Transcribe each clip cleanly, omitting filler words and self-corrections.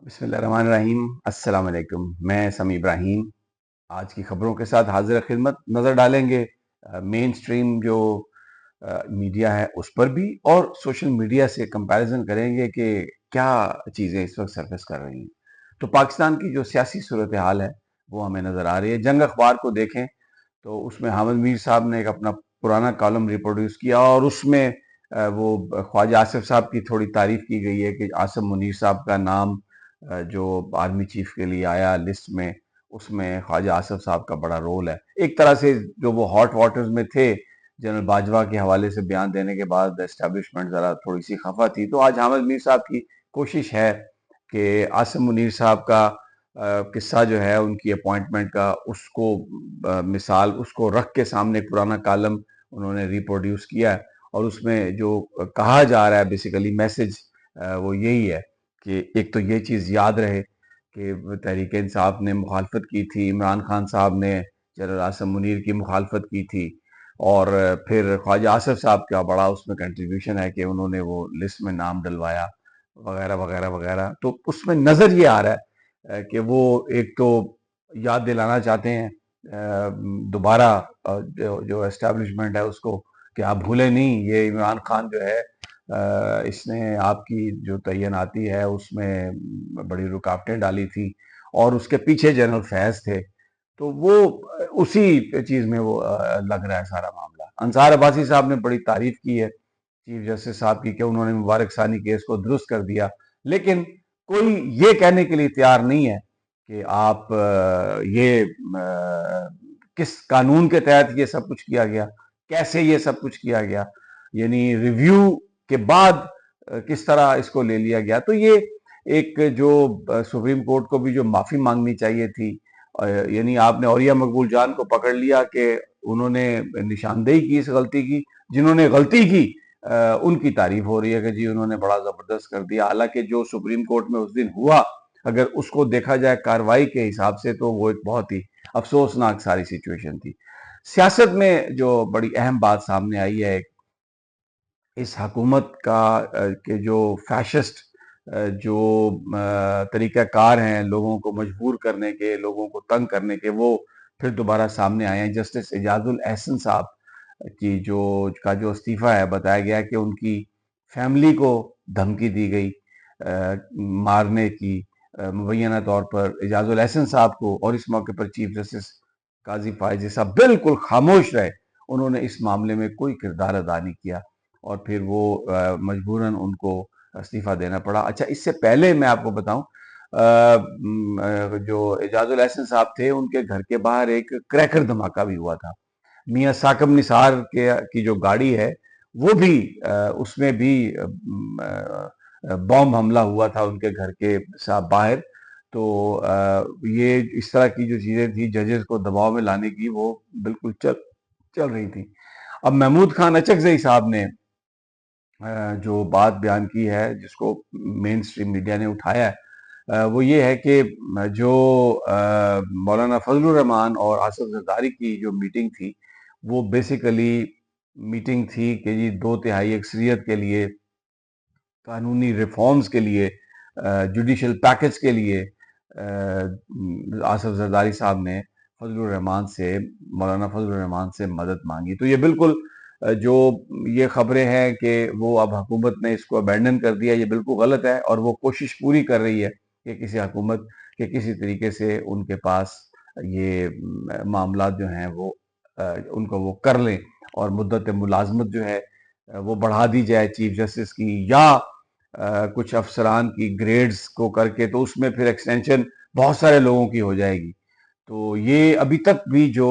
بسم اللہ الرحمن الرحیم۔ السلام علیکم، میں سمی ابراہیم آج کی خبروں کے ساتھ حاضر خدمت نظر ڈالیں گے۔ مین سٹریم جو میڈیا ہے اس پر بھی، اور سوشل میڈیا سے کمپیریزن کریں گے کہ کیا چیزیں اس وقت سرفیس کر رہی ہیں۔ تو پاکستان کی جو سیاسی صورتحال ہے وہ ہمیں نظر آ رہی ہے۔ جنگ اخبار کو دیکھیں تو اس میں حامد میر صاحب نے ایک اپنا پرانا کالم ریپروڈیوس کیا، اور اس میں وہ خواجہ آصف صاحب کی تھوڑی تعریف کی گئی ہے کہ عاصم منیر صاحب کا نام جو آرمی چیف کے لیے آیا لسٹ میں، اس میں خواجہ آصف صاحب کا بڑا رول ہے۔ ایک طرح سے جو وہ ہاٹ واٹرز میں تھے جنرل باجوہ کے حوالے سے بیان دینے کے بعد اسٹیبلشمنٹ ذرا تھوڑی سی خفا تھی، تو آج حامد میر صاحب کی کوشش ہے کہ عاصم منیر صاحب کا قصہ جو ہے ان کی اپوائنٹمنٹ کا، اس کو مثال اس کو رکھ کے سامنے ایک پرانا کالم انہوں نے ریپروڈیوس کیا ہے، اور اس میں جو کہا جا رہا ہے بیسیکلی میسج وہ یہی ہے کہ ایک تو یہ چیز یاد رہے کہ تحریک انصاف نے مخالفت کی تھی، عمران خان صاحب نے جنرل عاصم منیر کی مخالفت کی تھی، اور پھر خواجہ آصف صاحب کا بڑا اس میں کنٹریبیوشن ہے کہ انہوں نے وہ لسٹ میں نام ڈلوایا وغیرہ وغیرہ وغیرہ۔ تو اس میں نظر یہ آ رہا ہے کہ وہ ایک تو یاد دلانا چاہتے ہیں دوبارہ جو اسٹیبلشمنٹ ہے اس کو کہ آپ بھولے نہیں، یہ عمران خان جو ہے اس نے آپ کی جو تعیناتی ہے اس میں بڑی رکاوٹیں ڈالی تھی، اور اس کے پیچھے جنرل فیض تھے۔ تو وہ اسی چیز میں وہ لگ رہا ہے سارا معاملہ۔ انصار عباسی صاحب نے بڑی تعریف کی ہے چیف جسٹس صاحب کی کہ انہوں نے مبارک ثانی کیس کو درست کر دیا، لیکن کوئی یہ کہنے کے لیے تیار نہیں ہے کہ آپ یہ کس قانون کے تحت یہ سب کچھ کیا گیا، کیسے یہ سب کچھ کیا گیا، یعنی ریویو کے بعد کس طرح اس کو لے لیا گیا۔ تو یہ ایک جو سپریم کورٹ کو بھی جو معافی مانگنی چاہیے تھی، یعنی آپ نے اوریہ مقبول جان کو پکڑ لیا کہ انہوں نے نشاندہی کی اس غلطی کی، جنہوں نے غلطی کی ان کی تعریف ہو رہی ہے کہ جی انہوں نے بڑا زبردست کر دیا، حالانکہ جو سپریم کورٹ میں اس دن ہوا اگر اس کو دیکھا جائے کاروائی کے حساب سے تو وہ ایک بہت ہی افسوسناک ساری سچویشن تھی۔ سیاست میں جو بڑی اہم بات سامنے آئی ہے اس حکومت کا کہ جو فیشسٹ جو طریقہ کار ہیں لوگوں کو مجبور کرنے کے، لوگوں کو تنگ کرنے کے، وہ پھر دوبارہ سامنے آئے ہیں۔ جسٹس اعجاز الاحسن صاحب کی جو استعفیٰ ہے، بتایا گیا کہ ان کی فیملی کو دھمکی دی گئی مارنے کی، مبینہ طور پر اعجاز الاحسن صاحب کو، اور اس موقع پر چیف جسٹس قاضی فائز صاحب بالکل خاموش رہے، انہوں نے اس معاملے میں کوئی کردار ادا نہیں کیا، اور پھر وہ مجبوراً ان کو استعفیٰ دینا پڑا۔ اچھا، اس سے پہلے میں آپ کو بتاؤں جو اعجاز الاحسن صاحب تھے ان کے گھر کے باہر ایک کریکر دھماکہ بھی ہوا تھا، میاں ثاقب نثار کی جو گاڑی ہے وہ بھی اس میں بھی بم حملہ ہوا تھا ان کے گھر کے باہر۔ تو یہ اس طرح کی جو چیزیں تھی ججز کو دباؤ میں لانے کی، وہ بالکل چل رہی تھی۔ اب محمود خان اچکزئی صاحب نے جو بات بیان کی ہے جس کو مین سٹریم میڈیا نے اٹھایا ہے، وہ یہ ہے کہ جو مولانا فضل الرحمان اور آصف زرداری کی جو میٹنگ تھی وہ بیسیکلی میٹنگ تھی کہ جی 2/3 اکثریت کے لیے، قانونی ریفارمز کے لیے، جوڈیشل پیکج کے لیے آصف زرداری صاحب نے فضل الرحمان سے، مولانا فضل الرحمان سے مدد مانگی۔ تو یہ بالکل جو یہ خبریں ہیں کہ وہ اب حکومت نے اس کو ابینڈن کر دیا، یہ بالکل غلط ہے، اور وہ کوشش پوری کر رہی ہے کہ کسی حکومت کے کسی طریقے سے ان کے پاس یہ معاملات جو ہیں وہ ان کو وہ کر لیں، اور مدت ملازمت جو ہے وہ بڑھا دی جائے چیف جسٹس کی، یا کچھ افسران کی گریڈز کو کر کے، تو اس میں پھر ایکسٹینشن بہت سارے لوگوں کی ہو جائے گی۔ تو یہ ابھی تک بھی جو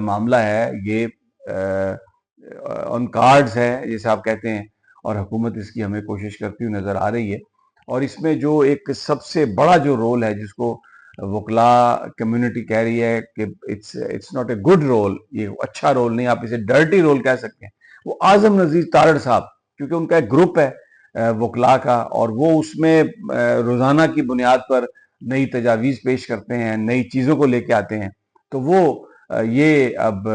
معاملہ ہے یہ آن کارڈز ہے جیسے آپ کہتے ہیں، اور حکومت اس کی ہمیں کوشش کرتی ہوئی نظر آ رہی ہے۔ اور اس میں جو ایک سب سے بڑا جو رول ہے جس کو وکلاء کمیونٹی کہہ رہی ہے کہ it's not a good role, یہ اچھا رول نہیں، آپ اسے ڈرٹی رول کہہ سکتے ہیں، وہ اعظم نذیر تارڑ صاحب، کیونکہ ان کا ایک گروپ ہے وکلاء کا، اور وہ اس میں روزانہ کی بنیاد پر نئی تجاویز پیش کرتے ہیں، نئی چیزوں کو لے کے آتے ہیں۔ تو وہ یہ اب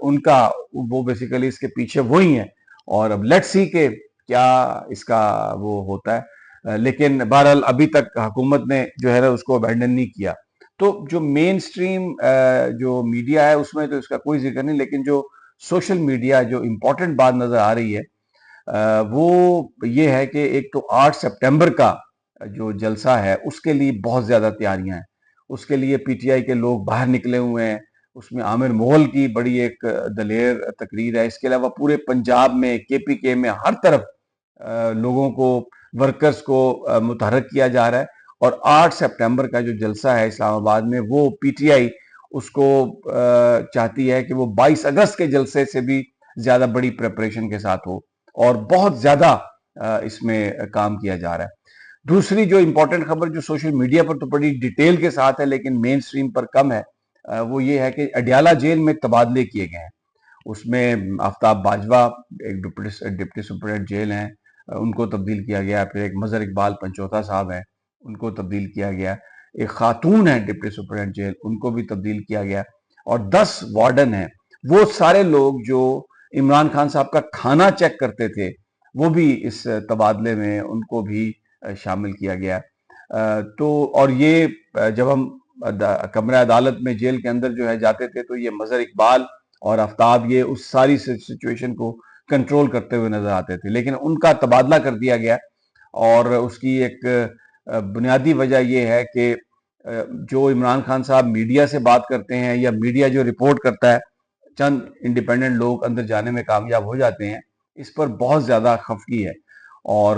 ان کا وہ بیسیکلی اس کے پیچھے وہی ہیں، اور اب لیٹ سی کہ کیا اس کا وہ ہوتا ہے۔ لیکن بہرحال ابھی تک حکومت نے جو ہے نا اس کو ابینڈن نہیں کیا. تو جو مین سٹریم جو میڈیا ہے اس میں تو اس کا کوئی ذکر نہیں، لیکن جو سوشل میڈیا جو امپورٹنٹ بات نظر آ رہی ہے وہ یہ ہے کہ ایک تو 8 سپٹمبر کا جو جلسہ ہے اس کے لیے بہت زیادہ تیاریاں ہیں. اس کے لیے پی ٹی آئی کے لوگ باہر نکلے ہوئے ہیں. اس میں عامر مغل کی بڑی ایک دلیر تقریر ہے. اس کے علاوہ پورے پنجاب میں، کے پی کے میں، ہر طرف لوگوں کو، ورکرز کو متحرک کیا جا رہا ہے. اور 8 سپٹمبر کا جو جلسہ ہے اسلام آباد میں، وہ پی ٹی آئی اس کو چاہتی ہے کہ وہ 22 اگست کے جلسے سے بھی زیادہ بڑی پریپریشن کے ساتھ ہو، اور بہت زیادہ اس میں کام کیا جا رہا ہے. دوسری جو امپورٹنٹ خبر جو سوشل میڈیا پر تو بڑی ڈیٹیل کے ساتھ ہے لیکن مین سٹریم پر کم ہے، وہ یہ ہے کہ اڈیالہ جیل میں تبادلے کیے گئے ہیں. اس میں آفتاب باجوہ ایک ڈپٹی سپرنٹینڈنٹ جیل ہیں، ان کو تبدیل کیا گیا. پھر ایک مظہر اقبال پنچوتا صاحب ہیں، ان کو تبدیل کیا گیا. ایک خاتون ہیں ڈپٹی سپرنٹینڈنٹ جیل، ان کو بھی تبدیل کیا گیا. اور 10 وارڈن ہیں. وہ سارے لوگ جو عمران خان صاحب کا کھانا چیک کرتے تھے وہ بھی اس تبادلے میں ان کو بھی شامل کیا گیا. تو اور یہ جب ہم کمرہ عدالت میں جیل کے اندر جو ہے جاتے تھے تو یہ مظہر اقبال اور آفتاب یہ اس ساری سچویشن کو کنٹرول کرتے ہوئے نظر آتے تھے، لیکن ان کا تبادلہ کر دیا گیا. اور اس کی ایک بنیادی وجہ یہ ہے کہ جو عمران خان صاحب میڈیا سے بات کرتے ہیں یا میڈیا جو رپورٹ کرتا ہے، چند انڈیپینڈنٹ لوگ اندر جانے میں کامیاب ہو جاتے ہیں، اس پر بہت زیادہ خفگی ہے. اور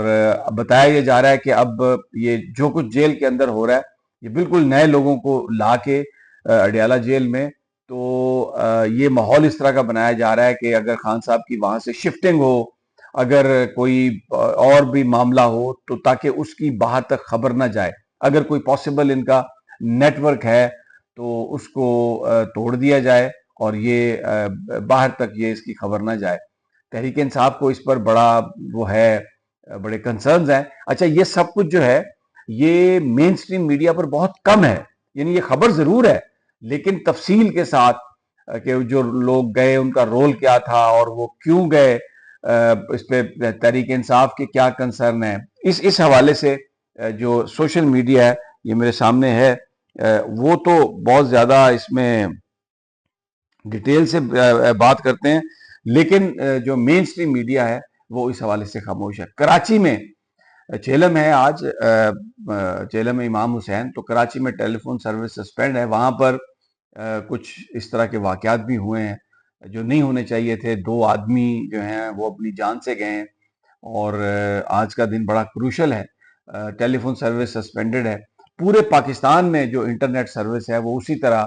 بتایا یہ جا رہا ہے کہ اب یہ جو کچھ جیل کے اندر ہو رہا ہے یہ بالکل نئے لوگوں کو لا کے اڈیالہ جیل میں، تو یہ ماحول اس طرح کا بنایا جا رہا ہے کہ اگر خان صاحب کی وہاں سے شفٹنگ ہو، اگر کوئی اور بھی معاملہ ہو تو تاکہ اس کی باہر تک خبر نہ جائے. اگر کوئی پاسبل ان کا نیٹ ورک ہے تو اس کو توڑ دیا جائے اور یہ باہر تک یہ اس کی خبر نہ جائے. تحریک انصاف کو اس پر بڑا وہ ہے، بڑے کنسرنز ہیں. اچھا، یہ سب کچھ جو ہے یہ مین سٹریم میڈیا پر بہت کم ہے. یعنی یہ خبر ضرور ہے لیکن تفصیل کے ساتھ کہ جو لوگ گئے ان کا رول کیا تھا اور وہ کیوں گئے، اس پہ تحریک انصاف کے کیا کنسرن ہے، اس حوالے سے جو سوشل میڈیا ہے یہ میرے سامنے ہے، وہ تو بہت زیادہ اس میں ڈیٹیل سے بات کرتے ہیں، لیکن جو مین سٹریم میڈیا ہے وہ اس حوالے سے خاموش ہے. کراچی میں چیلم ہے آج، چیلم امام حسین، تو کراچی میں ٹیلی فون سروس سسپینڈ ہے. وہاں پر کچھ اس طرح کے واقعات بھی ہوئے ہیں جو نہیں ہونے چاہیے تھے. 2 آدمی جو ہیں وہ اپنی جان سے گئے ہیں، اور آج کا دن بڑا کروشل ہے. ٹیلی فون سروس سسپینڈڈ ہے. پورے پاکستان میں جو انٹرنیٹ سروس ہے وہ اسی طرح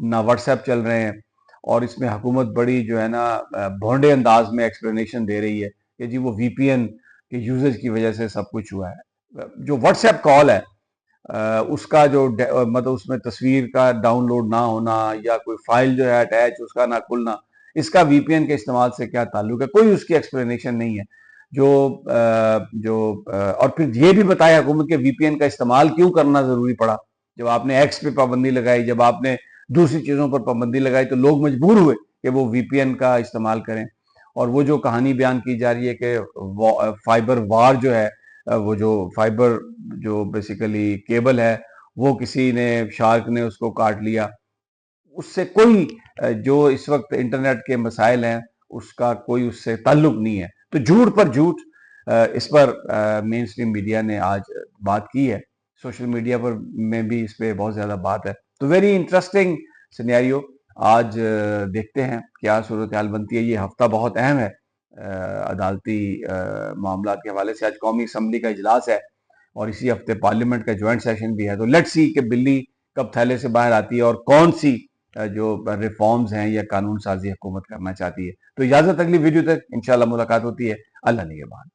نہ واٹس ایپ چل رہے ہیں، اور اس میں حکومت بڑی جو ہے نا بھونڈے انداز میں ایکسپلینیشن دے رہی ہے کہ جی وہ وی پی این کے یوزیج کی وجہ سے سب کچھ ہوا ہے. جو واٹس ایپ کال ہے اس کا جو مطلب اس میں تصویر کا ڈاؤن لوڈ نہ ہونا یا کوئی فائل جو ہے اٹیچ اس کا نہ کھلنا، اس کا وی پی این کے استعمال سے کیا تعلق ہے؟ کوئی اس کی ایکسپلینیشن نہیں ہے. اور پھر یہ بھی بتایا حکومت کے وی پی این کا استعمال کیوں کرنا ضروری پڑا. جب آپ نے ایکس پہ پابندی لگائی، جب آپ نے دوسری چیزوں پر پابندی لگائی تو لوگ مجبور ہوئے کہ وہ وی پی این کا استعمال کریں. اور وہ جو کہانی بیان کی جا رہی ہے کہ فائبر وار جو ہے، وہ جو فائبر جو بیسیکلی کیبل ہے وہ کسی نے، شارک نے اس کو کاٹ لیا، اس سے کوئی جو اس وقت انٹرنیٹ کے مسائل ہیں اس کا کوئی اس سے تعلق نہیں ہے. تو جھوٹ پر جھوٹ اس پر مین سٹریم میڈیا نے آج بات کی ہے. سوشل میڈیا پر میں بھی اس پہ بہت زیادہ بات ہے. تو ویری انٹرسٹنگ سینیریو. آج دیکھتے ہیں کیا صورتحال بنتی ہے. یہ ہفتہ بہت اہم ہے عدالتی معاملات کے حوالے سے. آج قومی اسمبلی کا اجلاس ہے اور اسی ہفتے پارلیمنٹ کا جوائنٹ سیشن بھی ہے. تو لیٹس سی کہ بلی کب تھیلے سے باہر آتی ہے اور کون سی جو ریفارمز ہیں یا قانون سازی حکومت کرنا چاہتی ہے. تو اجازت، اگلی ویڈیو تک انشاءاللہ ملاقات ہوتی ہے. اللہ نگہبان.